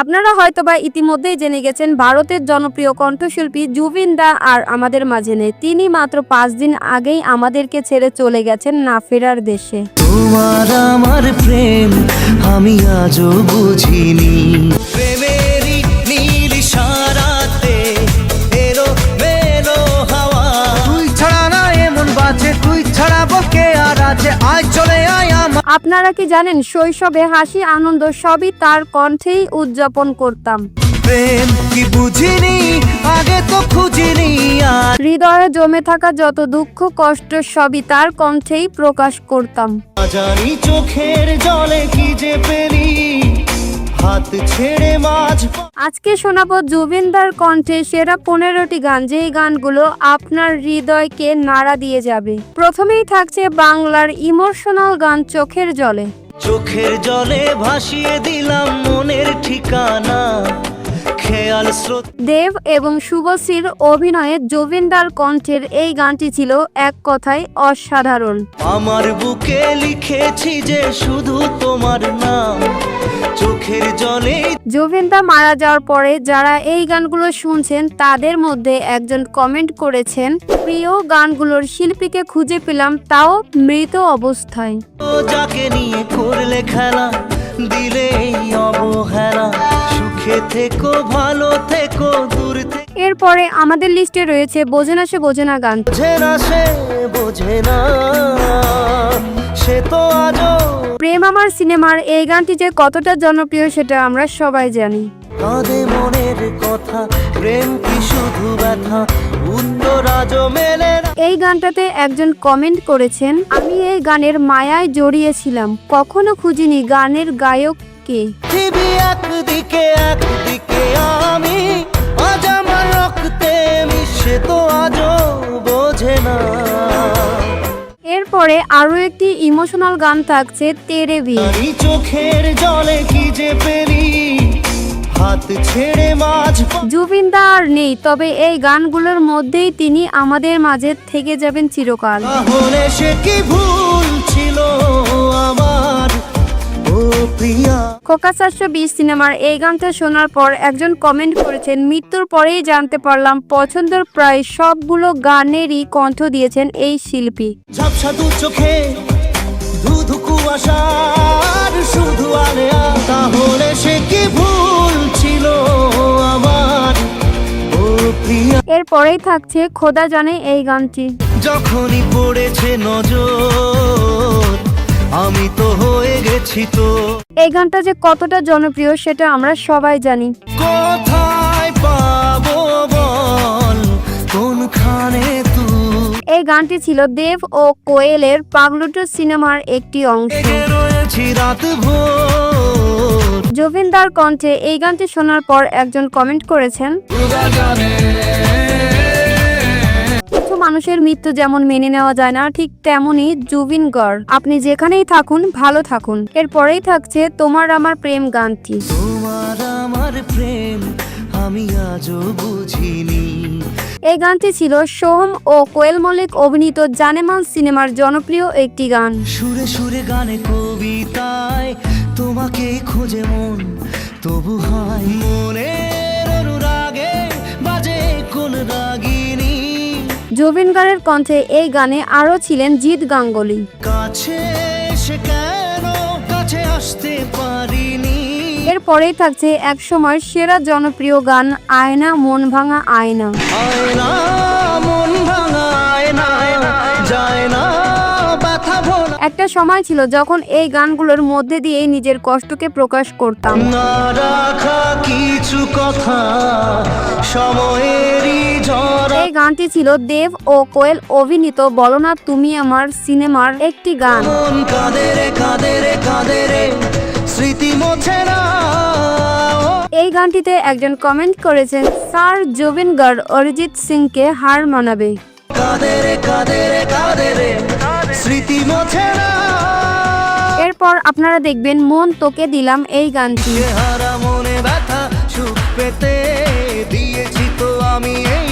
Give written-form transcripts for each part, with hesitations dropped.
আপনারা হয়তোবা ইতিমধ্যেই জেনে গেছেন ভারতের জনপ্রিয় কণ্ঠশিল্পী জুবিন দা আর আমাদের মাঝে নেই। তিনি মাত্র 5 দিন আগেই আমাদেরকে ছেড়ে চলে গেছেন না ফেরার দেশে। তোমার আমার প্রেম আমি আজও বুঝিনি, প্রেমেরই নীল ইশারাতে এলো মেলো হাওয়া। তুই ছাড়া না এমন বাজে, তুই ছাড়া বকে আর আছে, আয় চলে আয় আমার। আপনারা কি জানেন শৈশবে হাসি আনন্দ সবই তার কণ্ঠেই উদযাপন করতাম। প্রেম কি বুঝিনি আগে তো খুঁজিনি, আর হৃদয়ে জমে থাকা যত দুঃখ কষ্ট সবই তার কণ্ঠেই প্রকাশ করতাম। জানি চোখের জলে কি যে পেলি, হাত ছেড়ে মাঝ। আজকে শোনাবো জুবিনদার কণ্ঠে সেরা 15টি গান, যেই গানগুলো আপনার হৃদয়কে নাড়া দিয়ে যাবে। প্রথমেই থাকছে বাংলার ইমোশনাল গান চোখের জলে। চোখের জলে ভাসিয়ে দিলাম মনের ঠিকানা, খেয়াল স্রোত। দেব এবং শুভশ্রীর অভিনয়ে জুবিনদার কণ্ঠের এই গানটি ছিল এক কথায় অসাধারণ। আমার বুকে লিখেছি যে শুধু তোমার নাম, চোখের জলে। জুবিনদা মারা যাওয়ার পরে যারা এই গানগুলো শুনছেন তাদের মধ্যে একজন কমেন্ট করেছেন, প্রিয় গানগুলোর শিল্পীকে খুঁজে পেলাম তাও মৃত অবস্থায়। যাকে নিয়ে করলে খেলা, দিলে এই অবহেলা, সুখে থেকো ভালো থেকো দূর থেকে। এরপরে আমাদের লিস্টে রয়েছে বোঝে না সে বোঝে না গান। বোঝে না সে বোঝে না, সে তো আজও। প্রেম আমার সিনেমার এই গানটি যে কতটা জনপ্রিয় সেটা আমরা সবাই জানি। কাঁদে মনের কথা, প্রেম কি শুধু ব্যথা, উত্তর আজও মেলে না। এই গানটাতে একজন কমেন্ট করেছেন, আমি এই গানের মায়ায় জড়িয়েছিলাম, কখনো খুঁজিনি গানের গায়ক কে। পৃথিবী একদিকে একদিকে আমি, আজ আমার রক্তে মিশে তো আজও বোঝে না। এরপরে আরো একটি ইমোশনাল গান থাকছে তেরে বি। এই চোখের জলে কি যে পেলি, হাত ছেড়ে মাঝ। জুবিনদা আর নেই, তবে এই গানগুলোর মধ্যেই তিনি আমাদের মাঝে থেকে যাবেন চিরকাল। তাহলে সে কি ভুল ছিল আমার, ও প্রিয়া। খোকা 420 সিনেমার এই গানটা শোনার পর একজন কমেন্ট করেছেন, মৃত্যুর পরেই জানতে পারলাম পছন্দের প্রায় সবগুলো গানেরই কণ্ঠ দিয়েছেন এই শিল্পী। ঝাপসা দু চোখে ধুধু কুয়াশার শুধু আলেয়া, তাহলে সে কি ভুল ছিল আমার, ও প্রিয়া। এরপরেই থাকছে খোদা জানে এই গানটি। যখনই পড়েছে নজর আমি তো হয়ে গেছি তো। এই গানটা যে কতটা জনপ্রিয় সেটা আমরা সবাই জানি। কোথায় পাবো বল, কোনখানে তুই। এই গানটি ছিল দেব ও কোয়েলের পাগলুটু সিনেমার একটি অংশ। রয়েছি রাত ভোর। জুবিনদার কণ্ঠে এই গানটি শোনার পর একজন কমেন্ট করেছেন, কিছু মানুষের মৃত্যু যেমন মেনে নেওয়া যায় না, ঠিক তেমনই জুবিন গড়, আপনি যেখানেই থাকুন ভালো থাকুন। এরপরেই থাকছে তোমার আমার প্রেম গানটি। তোমার আমার প্রেম আমি আজও বুঝিনি। এই গানটি ছিল সোহম ও কোয়েল মল্লিক অভিনীত জানেমান সিনেমার জনপ্রিয় একটি গান। সুরে সুরে গানে কবিতায় তোমাকে খোঁজে মন, তবু হয় মনের অনুরাগে বাজে কোন রাগিনী। জুবিন গার্গের কণ্ঠে এই গানে আরও ছিলেন জিৎ গাঙ্গুলি। কাছে সে কেন কাছে আসতে পারিনি। এরপরেই থাকছে একসময় সেরা জনপ্রিয় গান আয়না মন ভাঙা আয়না। আয়না মন ভাঙা আয়না, যায় না ব্যথা ভোলা। একটা সময় ছিল যখন এই গানগুলোর মধ্যে দিয়ে নিজের কষ্টকে প্রকাশ করতাম। না রাখা কিছু কথা সময়েরই ঝড়। এই গানটি ছিল দেব ও কোয়েল অভিনীত বলো না তুমি আমার সিনেমার একটি গান। মন কাঁদে রে কাঁদে রে কাঁদে রে, স্মৃতি মোছে না। এই গানটিতে একজন কমেন্ট করেছেন, স্যার জুবিন গার্গ অরিজিৎ সিংকে হার মানাবে। কাঁদে রে কাঁদে রে কাঁদে রে, স্মৃতি মোছে না। এরপর আপনারা দেখবেন মন তোকে দিলাম এই গানটি। হারা মনে ব্যথা সুখ পেতে দিয়েছি তো আমি এই।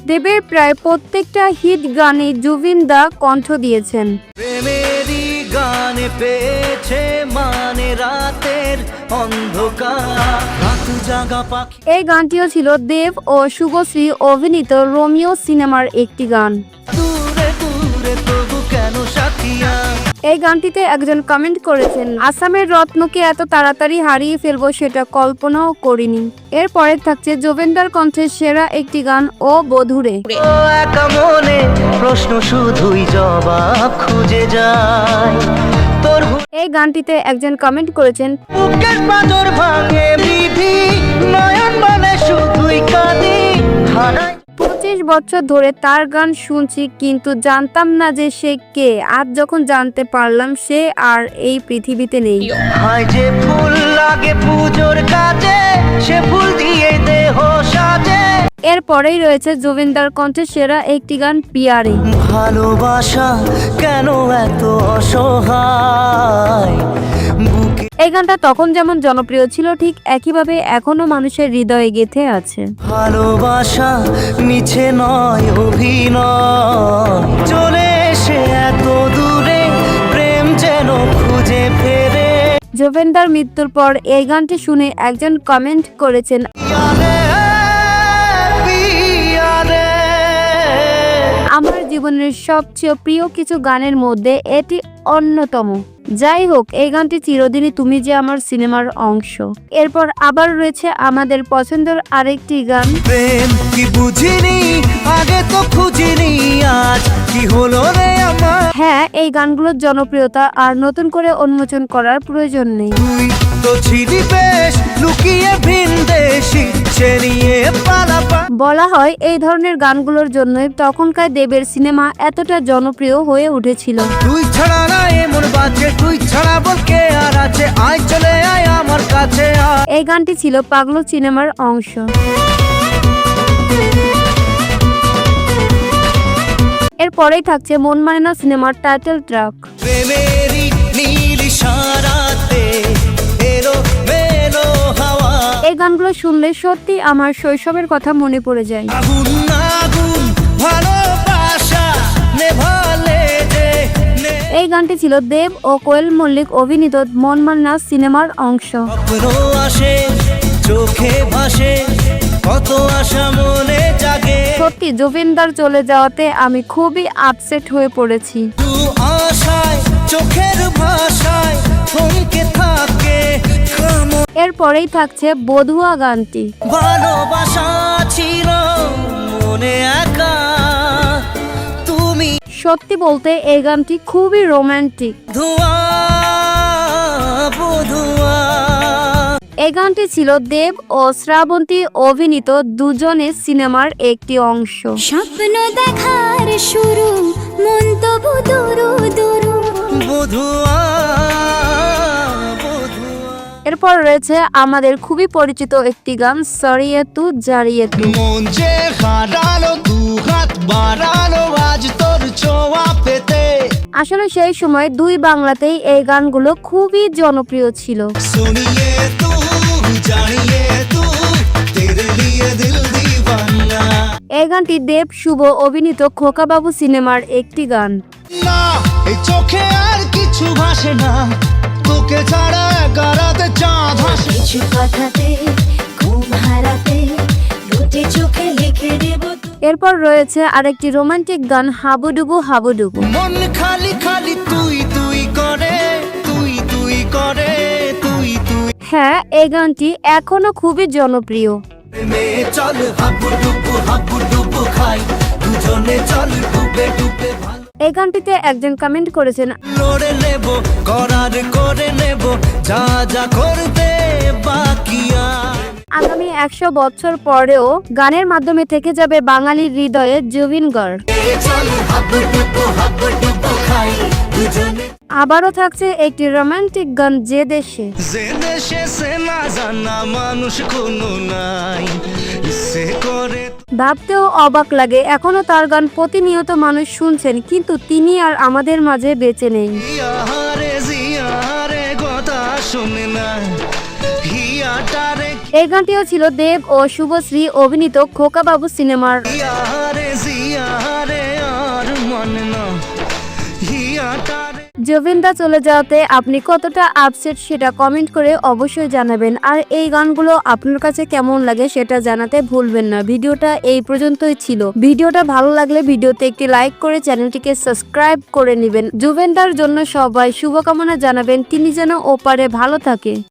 দেবের প্রায় প্রত্যেকটা হিট গানে জুবিন দা কণ্ঠ দিয়েছেন। প্রেমেরই গানে পেয়েছে মানে রাতের অন্ধকার রাত জাগা পাখি এই গানটিও ছিল দেব ও শুভশ্রী অভিনীত রোমিও সিনেমার একটি গান। দূরে দূরে তবু কেন সাথিয়া। এই গানটিতে একজন কমেন্ট করেছেন, আসামের রত্নকে এত তাড়াতাড়ি হারিয়ে ফেলবো সেটা কল্পনাও করিনি। এরপরে থাকছে জুবিনদার কণ্ঠে সেরা একটি গান ও বধুরে। ও একা মনে প্রশ্ন শুধুই জবাব খুঁজে যায় তোর এই গানটিতে একজন কমেন্ট করেছেন, বুকের পাঁজর ভাঙে বিধি নয়ন মানে শুধুই কাঁদি হারাই 25 বছর ধরে তার গান শুনছি কিন্তু জানতাম না যে সে কে। আজ যখন জানতে পারলাম সে আর এই পৃথিবীতে নেই। হায় যে ফুল লাগে পুজোর কাজে সে ফুল দিয়ে দেহ সাজে। এরপরেই রয়েছে জুবিনদার কণ্ঠে সেরা একটি গান পিয়ারে। ভালোবাসা কেন এত অসহায় বুকে এই গানটা তখন যেমন জনপ্রিয় ছিল ঠিক একইভাবে এখনো মানুষের হৃদয়ে গেঁথে আছে। ভালোবাসা মিছে নয় অভিনয় চলে এসে এত দূরে প্রেম যেন খুঁজে ফেরে। জুবিনদার মৃত্যুর পর এই গানটি শুনে একজন কমেন্ট করেছেন, পিয়ারে, পিয়ারে। আমার জীবনের সবচেয়ে প্রিয় কিছু গানের মধ্যে এটি অন্যতম। যাই হোক, এই গানটি চিরদিনই তুমি যে আমার সিনেমার অংশ। এরপর আবার রয়েছে আমাদের পছন্দের আরেকটি গান, প্রেম কি বুঝিনি আগে তো খুঁজিনি আজ কি হলো রে আমার। হ্যাঁ, এই গানগুলোর জনপ্রিয়তা আর নতুন করে উন্মোচন করার প্রয়োজন নেই। তুই তো ছিলি বেশ লুকিয়ে ভিনদেশি সে নিয়ে পালাপা। বলা হয় এই ধরনের গানগুলোর জন্যই তখনকার দেবের সিনেমা এতটা জনপ্রিয় হয়ে উঠেছিল। তুই ছাড়া না এমন বাজে তুই ছাড়া বল কে আর আছে আয় চলে আয় আমার কাছে আয়। এই গানটি ছিল পাগলু সিনেমার অংশ। এরপরেই থাকছে মন মানে না সিনেমার টাইটেল ট্র্যাক। প্রেমেরই নীল ইশারাতে এলো মেলো হাওয়া। এই গানগুলো শুনলে সত্যি আমার শৈশবের কথা মনে পড়ে যায়। আগুন আগুন ভালোবাসা নেভালে যে এই গানটি ছিল দেব ও কোয়েল মল্লিক অভিনীত মন মানে না সিনেমার অংশ। স্বপ্ন আসে চোখে ভাসে কত আশা মনে জাগে। সত্যি জুবিনদার চলে যাওয়াতে আমি খুবই আপসেট হয়ে পড়েছি। তু আশায় চোখের ভাষায় থমকে থাকে কামনা। এরপরেই থাকছে বধুয়া গানটি। ভালোবাসা ছিল মনে একা তুমি সত্যি বলতে এই গানটি খুবই রোমান্টিক। ধোয়া বধুয়া। এই গানটি ছিল দেব ও শ্রাবন্তী অভিনীত দুজনের সিনেমার একটি অংশ। স্বপ্ন দেখার শুরু মন তবু দুরু দুরু বধুয়া বধুয়া। এরপর রয়েছে আমাদের খুবই পরিচিত একটি গান সরিয়ে তু জারিয়ে তু। মন যে হারালো দু হাত বাড়ালো আজ তোর ছোঁয়া পেতে। আসলে সেই সময় দুই বাংলাতেই এই গানগুলো খুবই জনপ্রিয় ছিল। सुनिए तू जानिए तू तेरे लिए दिल दीवाना। এই গানটি দেব শুভ অভিনীত খোকাবাবু সিনেমার একটি গান। না এই চোখে আর কিছু ভাসে না তোকে ছাড়া একারাতে চাঁদ হাসে। কিছু কথাতে ঘুম হারাতে দুটি চোখে লিখে দেব এরপর রয়েছে আরেকটি রোমান্টিক গান হাবুডুবু হাবুডুবু। মন খালি খালি তুই তুই করে তুই তুই করে তুই তুই। হ্যাঁ, এই গানটি এখনো খুবই জনপ্রিয়। মে চল হাবু ডুবু খাই দুজনে চল ডুবে ডুবে ভালো। এই গানটিতে একজন কমেন্ট করেছেন, লড়ে নেব করার করে নেব যা যা করতে বাকি আর। আগামী 100 বছর পরেও গানের মাধ্যমে থেকে যাবে বাঙালির হৃদয়ে জুবিন গার্গ। চল হাবু ডুবু খাই দুজনে। আবারও থাকছে একটি রোমান্টিক গান যে দেশে। যে দেশে সে না জানা মানুষ কোনো নাই সে করে। ভাবতেও অবাক লাগে এখনো তার গান প্রতিনিয়ত মানুষ শুনছেন কিন্তু তিনি আর আমাদের মাঝে বেঁচে নেই। হিয়ারে জিয়ারে কথা শুনে না হিয়াটারে। এই গানটিও ছিল দেব ও শুভশ্রী অভিনীত খোকাবাবু সিনেমার। হিয়ারে জিয়ারে আর মানে না হিয়াটারে। জুবিনদা চলে যাওয়াতে আপনি কতটা আপসেট সেটা কমেন্ট করে অবশ্যই জানাবেন। আর এই গানগুলো আপনার কাছে কেমন লাগে সেটা জানাতে ভুলবেন না। ভিডিওটা এই পর্যন্তই ছিল। ভিডিওটা ভালো লাগলে ভিডিওতে একটি লাইক করে চ্যানেলটিকে সাবস্ক্রাইব করে নেবেন। জুবিনদার জন্য সবাই শুভকামনা জানাবেন, তিনি যেন ওপারে ভালো থাকে।